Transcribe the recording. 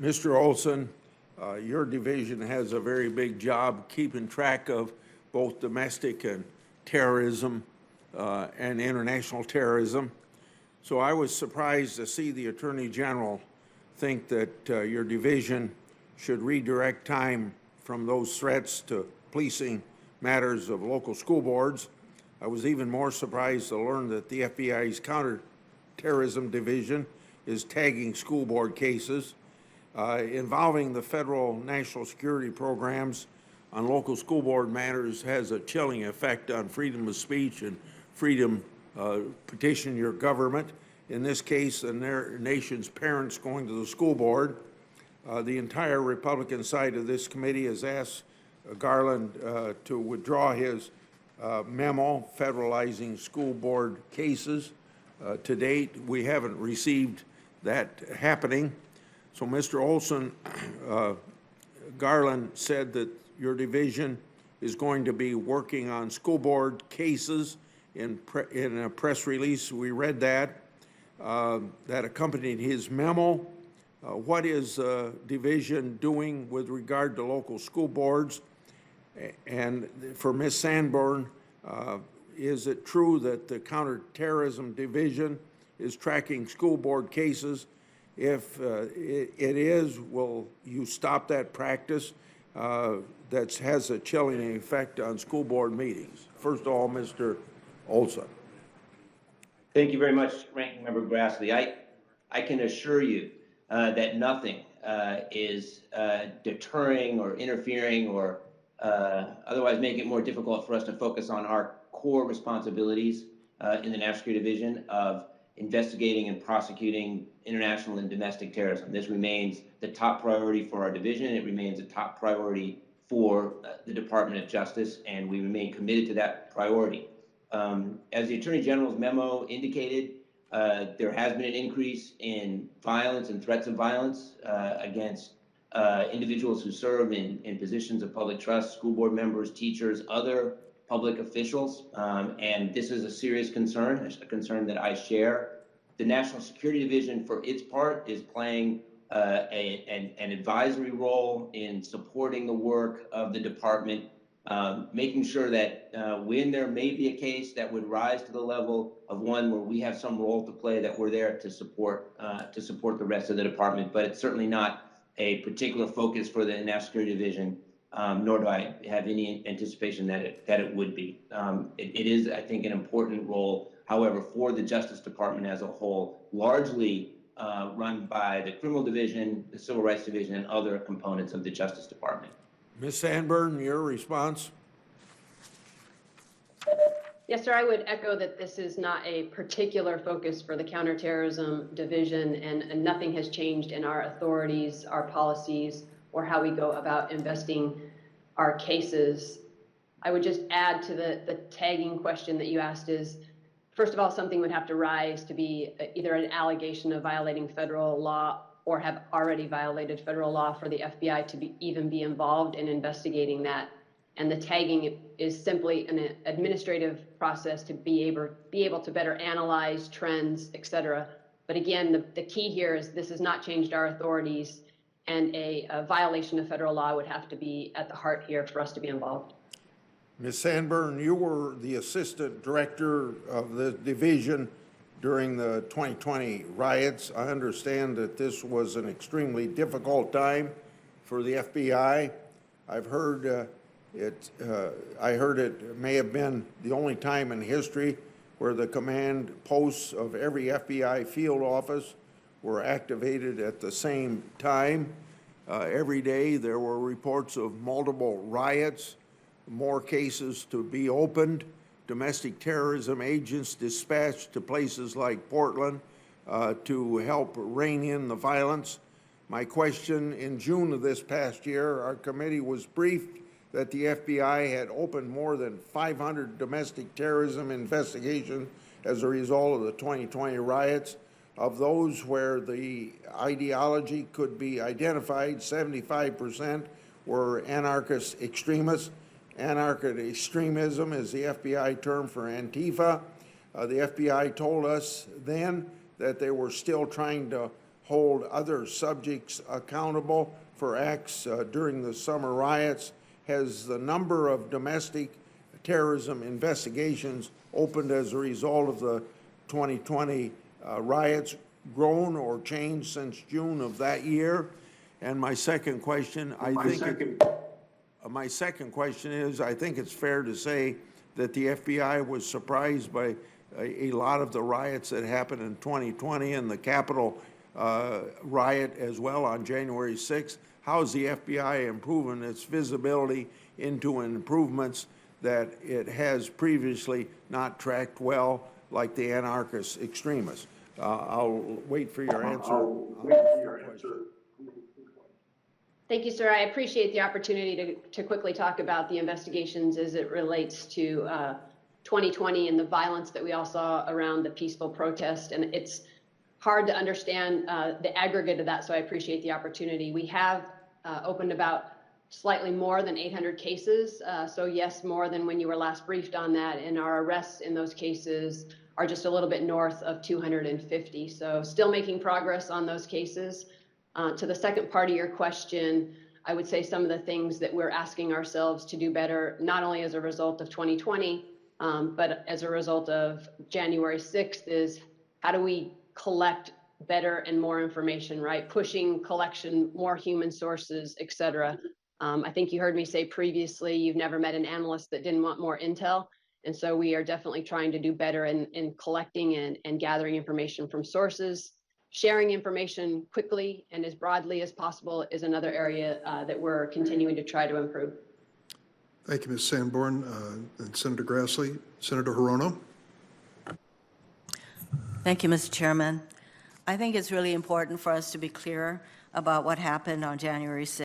Mr. Olson, your division has a very big job keeping track of both domestic and terrorism and international terrorism. So I was surprised to see the Attorney General think that your division should redirect time from those threats to policing matters of local school boards. I was even more surprised to learn that the FBI's counterterrorism division is tagging school board cases involving the federal national security programs on local school board matters has a chilling effect on freedom of speech and freedom petition your government. In this case, the nation's parents going to the school board. The entire Republican side of this committee has asked Garland to withdraw his memo federalizing school board cases. To date, we haven't received that happening. So, Mr. Olson, Garland said that your division is going to be working on school board cases. In a press release, we read that accompanied his memo. What is division doing with regard to local school boards? And for Ms. Sanborn, is it true that the counterterrorism division is tracking school board cases? If it is, will you stop that practice that has a chilling effect on school board meetings? First of all, Mr. Olson. Thank you very much, Ranking Member Grassley. I can assure you that nothing is deterring or interfering or otherwise making it more difficult for us to focus on our core responsibilities in the National Security Division of investigating and prosecuting international and domestic terrorism. This remains the top priority for our division. It remains a top priority for the Department of Justice, and we remain committed to that priority. As the Attorney General's memo indicated, there has been an increase in violence and threats of violence against individuals who serve in positions of public trust, school board members, teachers, other public officials, and this is a serious concern, a concern that I share. The National Security Division, for its part, is playing an advisory role in supporting the work of the department, making sure that when there may be a case that would rise to the level of one where we have some role to play, that we're there to support the rest of the department. But it's certainly not a particular focus for the National Security Division, nor do I have any anticipation that it would be. It is, I think, an important role, however, for the Justice Department as a whole, largely run by the Criminal Division, the Civil Rights Division, and other components of the Justice Department. Ms. Sanborn, your response? Yes, sir. I would echo that this is not a particular focus for the Counterterrorism Division, and nothing has changed in our authorities, our policies, or how we go about investing our cases. I would just add to the tagging question that you asked is, first of all, something would have to rise to be either an allegation of violating federal law or have already violated federal law for the FBI to even be involved in investigating that. And the tagging is simply an administrative process to be able to better analyze trends, et cetera. But again, the key here is this has not changed our authorities, and a violation of federal law would have to be at the heart here for us to be involved. Ms. Sanborn, you were the assistant director of the division during the 2020 riots. I understand that this was an extremely difficult time for the FBI. I've heard I heard it may have been the only time in history where the command posts of every FBI field office were activated at the same time. Every day there were reports of multiple riots, more cases to be opened, domestic terrorism agents dispatched to places like Portland to help rein in the violence. My question, in June of this past year, our committee was briefed that the FBI had opened more than 500 domestic terrorism investigations as a result of the 2020 riots. Of those where the ideology could be identified, 75% were anarchist extremists. Anarchist extremism is the FBI term for Antifa. The FBI told us then that they were still trying to hold other subjects accountable for acts during the summer riots? Has the number of domestic terrorism investigations opened as a result of the 2020 riots grown or changed since June of that year? And my second question, my second question is, I think it's fair to say that the FBI was surprised by a lot of the riots that happened in 2020 and the Capitol riot as well on January 6th. How is the FBI improving its visibility into improvements that it has previously not tracked well, like the anarchist extremists? I'll wait for your answer. Thank you, sir. I appreciate the opportunity to quickly talk about the investigations as it relates to 2020 and the violence that we all saw around the peaceful protest. And it's hard to understand the aggregate of that, so I appreciate the opportunity. We have opened about slightly more than 800 cases. So yes, more than when you were last briefed on that. And our arrests in those cases are just a little bit north of 250. So still making progress on those cases. To the second part of your question, I would say some of the things that we're asking ourselves to do better, not only as a result of 2020, but as a result of January 6th, is how do we collect better and more information, right? Pushing collection, more human sources, et cetera. I think you heard me say previously, you've never met an analyst that didn't want more intel. And so we are definitely trying to do better in collecting and gathering information from sources. Sharing information quickly and as broadly as possible is another area that we're continuing to try to improve. Thank you, Ms. Sanborn. And Senator Grassley. Senator Hirono. Thank you, Mr. Chairman. I think it's really important for us to be clear about what happened on January 6th.